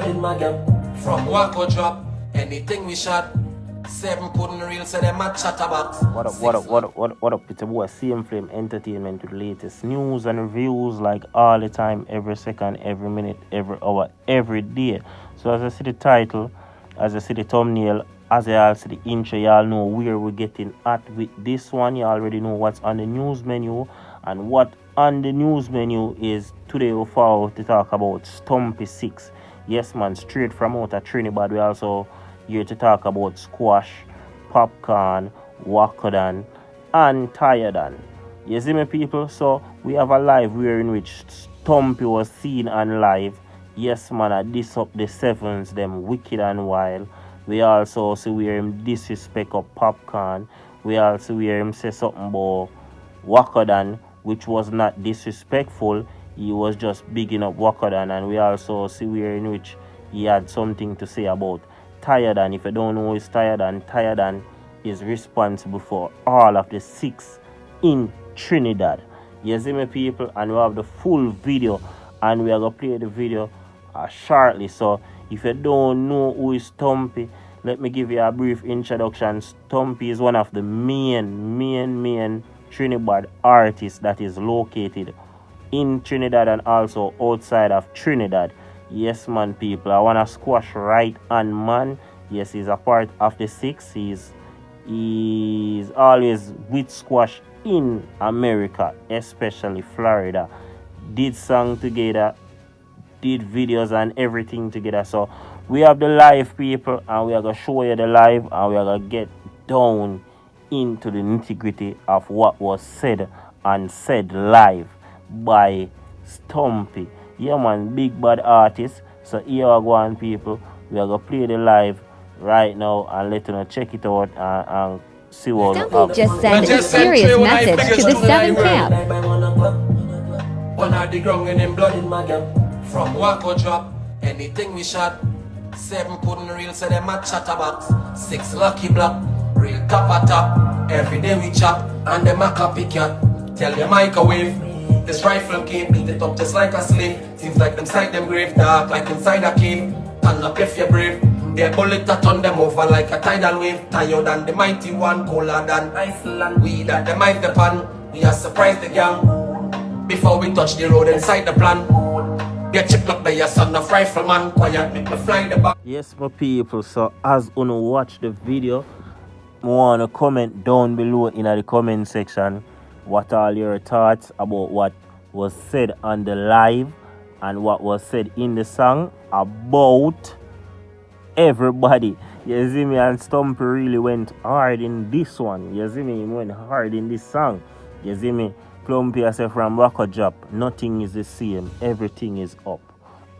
in my gap. From Wacko drop, anything we shot. 7 couldn't real, so them a chatterbox. What up? It's a boy CM Flame Entertainment with the latest news and reviews like all the time, every second, every minute, every hour, every day. So as I see the title, as I see the thumbnail, as I also see the intro, y'all know where we're getting at with this one. You already know what's on the news menu, and what on the news menu is today we follow to talk about Stumpy 6. Yes man, straight from out of Trinidad. We also here to talk about squash, Popcaan, Wacko and Tired. You see me people? So we have a live where in which Stumpy was seen on live. Yes man, I diss up the sevens, them wicked and wild. We also see where him disrespect up Popcaan. We also where him say something about Wacko, which was not disrespectful. He was just bigging up Wacko, and we also see where in which he had something to say about Tired. If you don't know who is Tired is responsible for all of the 6 in Trinidad. You see me people, and we have the full video, and we are going to play the video shortly. So if you don't know who is Stumpy, let me give you a brief introduction. Stumpy is one of the main Trinidad artists that is located in Trinidad and also outside of Trinidad. Yes man people, I wanna squash right hand man. Yes, he's a part of the 6. He's always with squash in America, especially Florida. Did song together, did videos and everything together. So we have the live people, and we are gonna show you the live, and we are gonna get down into the nitty-gritty of what was said and said live by Stumpy. Yeah man, big bad artist. So here we go on people. We are gonna play the live right now and let you know, check it out and see what Stumpy just sent a serious message to the 7 cab. One of the ground and blood in my gap. From Wacko drop, anything we shot. 7 couldn't real, so them a chatterbox. 6 lucky block, real top a top. Every day we chop, and them a copycat. Tell the microwave, this rifle can't beat it up just like a slave. Seems like them side them grave, dark like inside a cave. Stand up if you're brave. Their bullet that turn them over like a tidal wave. Tired than the mighty one, colder than Iceland. We that them eyes the pan, we are surprised the gang. Before we touch the road inside the plan. Get chipped up by your son of rifleman. Quiet, make me fly the back. Yes my people, so as you watch the video, I want to comment down below in the comment section what are your thoughts about what was said on the live and what was said in the song about everybody. You see me, and Stumpy really went hard in this one. You see me, he went hard in this song. You see me, Plumpy I say from Wacko drop, nothing is the same, everything is up.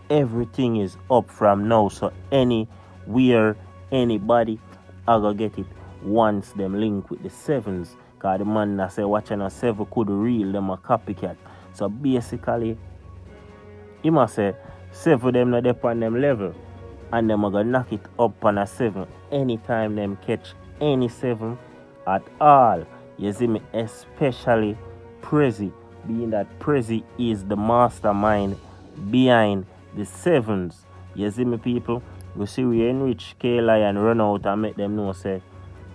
Everything is up from now. So anywhere, anybody, I go get it once them link with the 7s. Cause the man that say watching a 7 could real, them a copycat. So basically, he must say 7 them not up on them level, and them are gonna knock it up on a 7 anytime them catch any 7 at all. You see me, especially Prezzi, being that Prezzi is the mastermind behind the 7s. You see me people, we see we enrich Killa and run out and make them know say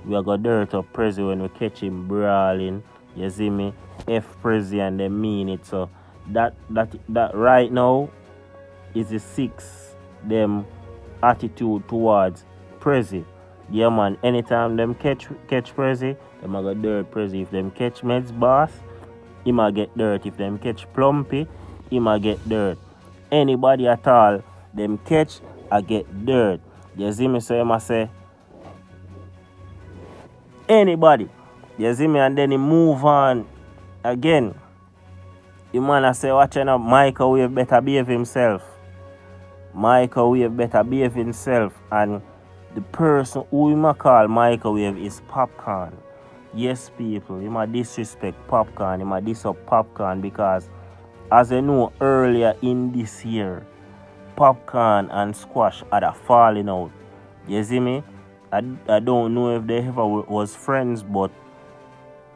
we are gonna dirt up Prezzi when we catch him brawling. You see me, F Prezzi and they mean it. So that right now is the 6 them attitude towards Prezzi. Yeah man, anytime them catch Prezzi, them a go dirt Prezzi. If them catch Meds boss, he might get dirt. If them catch Plumpy, he might get dirt. Anybody at all, them catch, I get dirt. You see me, so you must say anybody. You see me, and then he move on again. The man I say watching up microwave better behave himself. Microwave better behave himself, and the person who he might call microwave is Popcaan. Yes people, he might disrespect Popcaan, he might diss up Popcaan because as I know earlier in this year, Popcaan and Squash had a falling out. You see me? I don't know if they ever was friends, but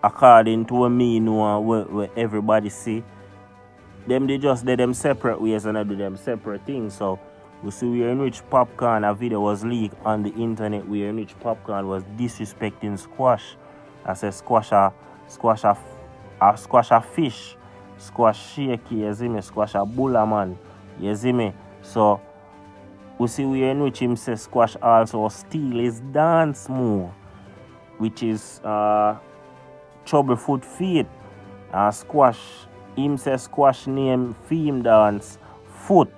according to what me know what everybody see, they just did them separate ways and I do them separate things. So We see we in which Popcaan, a video was leaked on the internet where in which Popcaan was disrespecting Squash. I said squash a fish, squash shaky, you see me, squash a bulla man, you see me. So we see we in which him says Squash also steal his dance move, which is Troublefoot feet. Squash, him says Squash name theme dance foot,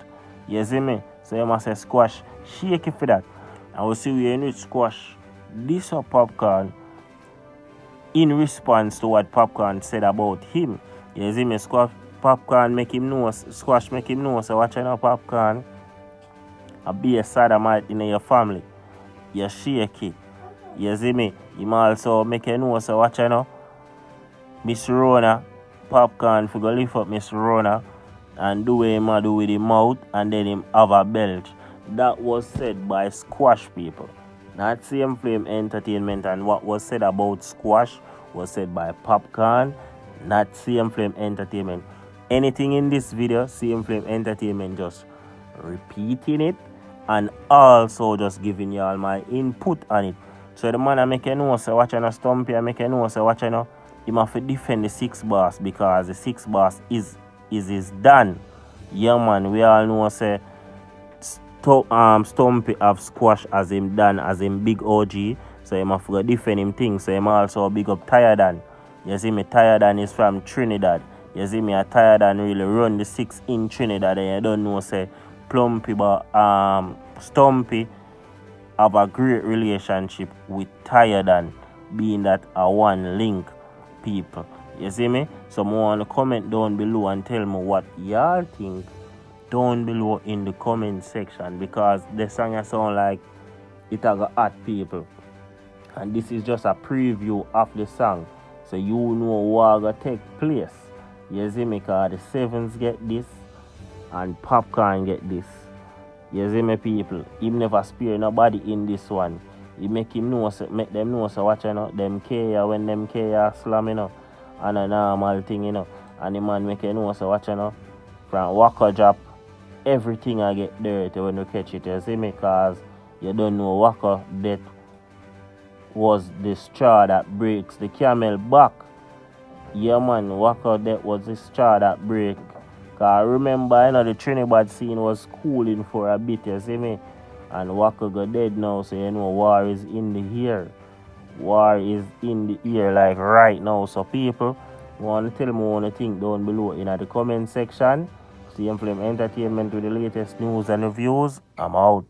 you see me. So you must say Squash shaky for that. And we see we in which Squash this or Popcaan in response to what Popcaan said about him. You see me, Popcaan make him know, Squash make him know, so watching out Popcaan, a be a sodomite in your family. You shaky. You see me, him also make you know, so watching out Miss Rona, Popcaan for go lift up Miss Rona and do what him do with his mouth and then him have a belt. That was said by Squash people. Not Same Flame Entertainment, and what was said about Squash was said by Popcaan, not Same Flame Entertainment. Anything in this video, Same Flame Entertainment just repeating it and also just giving y'all my input on it. So the man I make you know, so watching a Stumpy, I make you know, so watching him have to defend the 6 boss because the 6 boss is done. Yeah man, we all know say Stumpy have Squash as him done, as him big OG, so him have to defend him things. So him also big up Tiredan. You see me, Tiredan is from Trinidad. You see me, a Tiredan really run the 6 in Trinidad, and you don't know say Plumpy, but Stumpy have a great relationship with Tiredan, being that a one link people. You see me? So more want to comment down below and tell me what y'all think down below in the comment section, because the song sound like it got hot people, and this is just a preview of the song, so you know what gonna take place. You see me, cause the Sevens get this and Popcaan get this. You see me people, he never spare nobody in this one. He make him know, so make them know, so watch them care when them care slam, and a normal thing, and the man make you know, so watch from Wacko drop, everything I get dirty when you catch it, you see me, cause you don't know Wacko that was the straw that breaks the camel back. Yeah man, Wacko that was the straw that break. Cause remember, the Trinidad scene was cooling for a bit, you see me, and Wacko got dead now, so you know war is in the air. War is in the air like right now. So people want to tell me what you think down below in the comment section. Same Flame Entertainment with the latest news and reviews. I'm out.